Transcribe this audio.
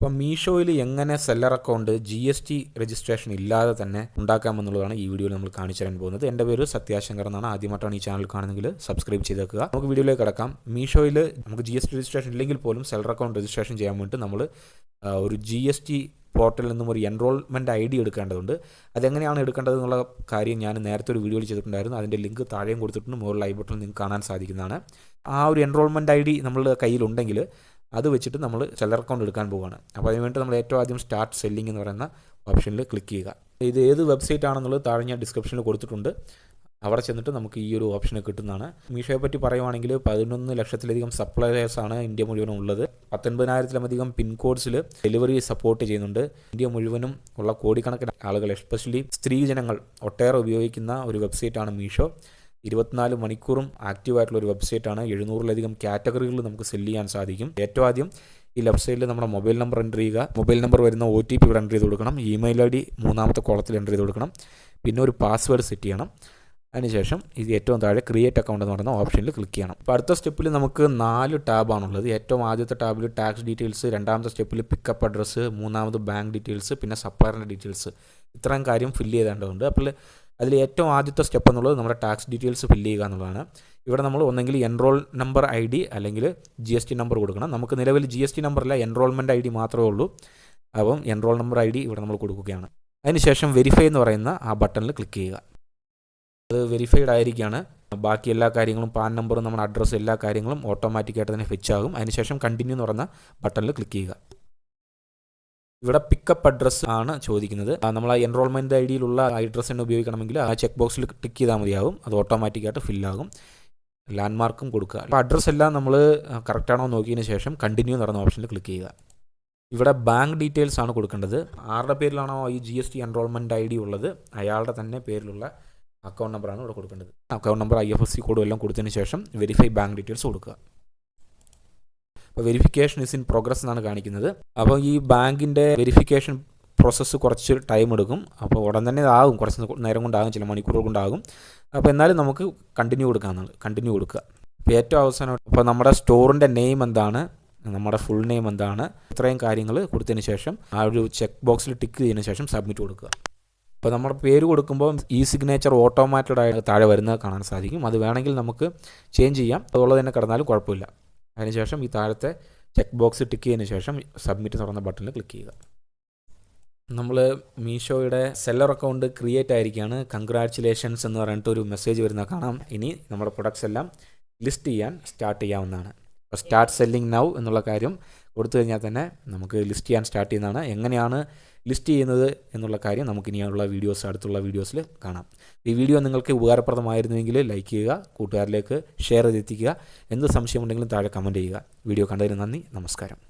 അപ്പോൾ മീഷോയിൽ എങ്ങനെ seller account GST registration ഇല്ലാതെ തന്നെ ഉണ്ടാക്കാമെന്നുള്ളതാണ് ഈ വീഡിയോയിൽ നമ്മൾ കാണിച്ചു തരാൻ പോകുന്നത്. എൻ്റെ പേര് സത്യാശങ്കർ എന്നാണ്. ആദ്യമായിട്ടാണ് ഈ ചാനൽ കാണുന്നെങ്കിൽ സബ്സ്ക്രൈബ് ചെയ്തേക്കുക. നമുക്ക് വീഡിയോയിലേക്ക് കിടക്കാം. മീഷോയിൽ നമുക്ക് GST രജിസ്ട്രേഷൻ ഇല്ലെങ്കിൽ പോലും സെല്ലർ അക്കൗണ്ട് രജിസ്ട്രേഷൻ ചെയ്യാൻ വേണ്ടി നമ്മൾ ഒരു GST പോർട്ടലിൽ നിന്നും ഒരു എൻറോൾമെൻറ്റ് ID എടുക്കേണ്ടതുണ്ട്. അതെങ്ങനെയാണ് എടുക്കേണ്ടത് എന്നുള്ള കാര്യം ഞാൻ നേരത്തെ ഒരു വീഡിയോയിൽ ചെയ്തിട്ടുണ്ടായിരുന്നു. അതിൻ്റെ ലിങ്ക് താഴെയും കൊടുത്തിട്ടുണ്ട്, മുകളിൽ ഐ ബട്ടണിൽ നിങ്ങൾക്ക് കാണാൻ സാധിക്കുന്നതാണ്. ആ ഒരു എൻറോൾമെൻറ്റ് ID നമ്മളുടെ കയ്യിലുണ്ടെങ്കിൽ അത് വെച്ചിട്ട് നമ്മൾ സെല്ലർ അക്കൗണ്ട് എടുക്കാൻ പോവുകയാണ്. അപ്പോൾ അതിനുവേണ്ടി നമ്മൾ ഏറ്റവും ആദ്യം സ്റ്റാർട്ട് സെല്ലിംഗ് എന്ന് പറയുന്ന ഓപ്ഷനിൽ ക്ലിക്ക് ചെയ്യുക. ഇത് ഏത് വെബ്സൈറ്റ് ആണെന്നുള്ളത് താഴെ ഞാൻ ഡിസ്ക്രിപ്ഷനിൽ കൊടുത്തിട്ടുണ്ട്. അവിടെ ചെന്നിട്ട് നമുക്ക് ഈ ഒരു ഓപ്ഷൻ കിട്ടുന്നതാണ്. മീഷോയെ പറ്റി പറയുവാണെങ്കിൽ 11 ലക്ഷത്തിലധികം സപ്ലയേഴ്സാണ് ഇന്ത്യ മുഴുവനും ഉള്ളത്. 19,000-ലധികം പിൻകോഡ്സിൽ ഡെലിവറി സപ്പോർട്ട് ചെയ്യുന്നുണ്ട്. ഇന്ത്യ മുഴുവനും ഉള്ള കോടിക്കണക്കിന് ആളുകൾ, എസ്പെഷ്യലി സ്ത്രീജനങ്ങൾ ഒട്ടേറെ ഉപയോഗിക്കുന്ന ഒരു വെബ്സൈറ്റാണ് മീഷോ. 24 മണിക്കൂറും ആക്റ്റീവായിട്ടുള്ള ഒരു വെബ്സൈറ്റാണ്. 700-ലധികം കാറ്റഗറികളിൽ നമുക്ക് സെല്ല് ചെയ്യാൻ സാധിക്കും. ഏറ്റവും ആദ്യം ഈ ലെഫ്റ്റ് സൈഡിൽ നമ്മുടെ മൊബൈൽ നമ്പർ എൻ്റർ ചെയ്യുക. മൊബൈൽ നമ്പർ വരുന്ന OTP ഇവിടെ എൻ്റർ ചെയ്ത് കൊടുക്കണം. ഇമെയിൽ ID മൂന്നാമത്തെ കോളത്തിൽ എൻ്റർ ചെയ്ത് കൊടുക്കണം. പിന്നെ ഒരു പാസ്വേഡ് സെറ്റ് ചെയ്യണം. അതിനുശേഷം ഇത് ഏറ്റവും താഴെ ക്രിയേറ്റ് അക്കൗണ്ട് എന്ന് പറയുന്ന ഓപ്ഷനിൽ ക്ലിക്ക് ചെയ്യണം. അപ്പോൾ അടുത്ത സ്റ്റെപ്പിൽ നമുക്ക് 4 ടാബാണുള്ളത്. ഏറ്റവും ആദ്യത്തെ ടാബിൽ ടാക്സ് ഡീറ്റെയിൽസ്, രണ്ടാമത്തെ സ്റ്റെപ്പിൽ പിക്കപ്പ് അഡ്രസ്സ്, മൂന്നാമത് ബാങ്ക് ഡീറ്റെയിൽസ്, പിന്നെ സപ്ലയറിൻ്റെ ഡീറ്റെയിൽസ്. ഇത്രയും കാര്യം ഫില്ല് ചെയ്തേണ്ടതുണ്ട്. അപ്പോൾ അതിൽ ഏറ്റവും ആദ്യത്തെ സ്റ്റെപ്പ് എന്നുള്ളത് നമ്മുടെ ടാക്സ് ഡീറ്റെയിൽസ് ഫില്ല് ചെയ്യുക എന്നുള്ളതാണ്. ഇവിടെ നമ്മൾ ഒന്നെങ്കിൽ എൻറോൾ നമ്പർ ID അല്ലെങ്കിൽ GST നമ്പർ കൊടുക്കണം. നമുക്ക് നിലവിൽ GST നമ്പറില്ല, എൻറോൾമെൻറ്റ് ID മാത്രമേ ഉള്ളൂ. അപ്പം എൻറോൾ നമ്പർ ID ഇവിടെ നമ്മൾ കൊടുക്കുകയാണ്. അതിനുശേഷം വെരിഫൈ എന്ന് പറയുന്ന ആ ബട്ടണിൽ ക്ലിക്ക് ചെയ്യുക. അത് വെരിഫൈഡ് ആയിരിക്കുകയാണ്. ബാക്കി എല്ലാ കാര്യങ്ങളും, പാൻ നമ്പറും നമ്മുടെ അഡ്രസ്സ്, എല്ലാ കാര്യങ്ങളും ഓട്ടോമാറ്റിക്കായിട്ട് തന്നെ ഫെച്ച് ആകും. അതിനുശേഷം കണ്ടിന്യൂ എന്ന് പറയുന്ന ബട്ടണിൽ ക്ലിക്ക് ചെയ്യുക. ഇവിടെ പിക്കപ്പ് അഡ്രസ്സ് ആണ് ചോദിക്കുന്നത്. നമ്മൾ ആ എൻറോൾമെൻറ്റ് IDയിലുള്ള അഡ്രസ്സ് തന്നെ ഉപയോഗിക്കണമെങ്കിൽ ആ ചെക്ക് ബോക്സിൽ ടിക്ക് ചെയ്താൽ മതിയാകും. അത് ഓട്ടോമാറ്റിക്കായിട്ട് ഫില്ലാകും. ലാൻഡ് മാർക്കും കൊടുക്കുക. അപ്പോൾ അഡ്രസ്സ് എല്ലാം നമ്മൾ കറക്റ്റാണോ നോക്കിയതിന് ശേഷം കണ്ടിന്യൂ എന്ന് പറയുന്ന ഓപ്ഷനിൽ ക്ലിക്ക് ചെയ്യുക. ഇവിടെ ബാങ്ക് ഡീറ്റെയിൽസ് ആണ് കൊടുക്കേണ്ടത്. ആരുടെ പേരിലാണോ ഈ GST എൻറോൾമെൻറ്റ് ID ഉള്ളത് അയാളുടെ തന്നെ പേരിലുള്ള അക്കൗണ്ട് നമ്പറാണ് ഇവിടെ കൊടുക്കേണ്ടത്. അക്കൗണ്ട് നമ്പർ, IFSC കോഡും എല്ലാം കൊടുത്തതിന് ശേഷം വെരിഫൈ ബാങ്ക് ഡീറ്റെയിൽസ് കൊടുക്കുക. അപ്പോൾ വെരിഫിക്കേഷൻ ഇസ് ഇൻ പ്രോഗ്രസ് എന്നാണ് കാണിക്കുന്നത്. അപ്പോൾ ഈ ബാങ്കിൻ്റെ വെരിഫിക്കേഷൻ പ്രോസസ്സ് കുറച്ച് ടൈം എടുക്കും. അപ്പോൾ ഉടൻ തന്നെ ആകും, കുറച്ച് നേരം കൊണ്ടാകും, ചില മണിക്കൂറുകൾ കൊണ്ടാകും. അപ്പോൾ എന്നാലും നമുക്ക് കണ്ടിന്യൂ കൊടുക്കാമെന്നാണ്. കണ്ടിന്യൂ കൊടുക്കുക. അപ്പോൾ ഏറ്റവും അവസാനം ഇപ്പോൾ നമ്മുടെ സ്റ്റോറിൻ്റെ നെയിം എന്താണ്, നമ്മുടെ ഫുൾ നെയിം എന്താണ്, ഇത്രയും കാര്യങ്ങൾ കൊടുത്തതിന് ശേഷം ആ ഒരു ചെക്ക് ബോക്സിൽ ടിക്ക് ചെയ്തതിന് ശേഷം സബ്മിറ്റ് കൊടുക്കുക. അപ്പോൾ നമ്മുടെ പേര് കൊടുക്കുമ്പോൾ ഈ സിഗ്നേച്ചർ ഓട്ടോമാറ്റഡ് ആയിട്ട് താഴെ വരുന്നത് കാണാൻ സാധിക്കും. അത് വേണമെങ്കിൽ നമുക്ക് ചേഞ്ച് ചെയ്യാം. അതുള്ളത് തന്നെ കിടന്നാലും കുഴപ്പമില്ല. അതിനുശേഷം ഈ താഴത്തെ ചെക്ക് ബോക്സ് ടിക്ക് ചെയ്തതിന് ശേഷം സബ്മിറ്റ് തുറന്ന ബട്ടണിൽ ക്ലിക്ക് ചെയ്യുക. നമ്മൾ മീഷോയുടെ സെല്ലർ അക്കൗണ്ട് ക്രിയേറ്റ് ആയിരിക്കുകയാണ്. കൺഗ്രാറ്റുലേഷൻസ് എന്ന് പറഞ്ഞിട്ട് ഒരു മെസ്സേജ് വരുന്ന കാണാം. ഇനി നമ്മുടെ പ്രൊഡക്ട്സ് എല്ലാം ലിസ്റ്റ് ചെയ്യാൻ സ്റ്റാർട്ട് ചെയ്യാവുന്നതാണ്. അപ്പോൾ സ്റ്റാർട്ട് സെല്ലിംഗ് നൗ എന്നുള്ള കാര്യം കൊടുത്തു കഴിഞ്ഞാൽ തന്നെ നമുക്ക് ലിസ്റ്റ് ചെയ്യാൻ സ്റ്റാർട്ട് ചെയ്യുന്നതാണ്. എങ്ങനെയാണ് ലിസ്റ്റ് ചെയ്യുന്നത് എന്നുള്ള കാര്യം നമുക്കിനിയുള്ള വീഡിയോസ്, അടുത്തുള്ള വീഡിയോസിൽ കാണാം. ഈ വീഡിയോ നിങ്ങൾക്ക് ഉപകാരപ്രദമായിരുന്നുവെങ്കിൽ ലൈക്ക് ചെയ്യുക, കൂട്ടുകാരിലേക്ക് ഷെയർ ചെയ്തെത്തിക്കുക. എന്ത് സംശയമുണ്ടെങ്കിലും താഴെ കമൻറ്റ് ചെയ്യുക. വീഡിയോ കണ്ടതിന് നന്ദി. നമസ്കാരം.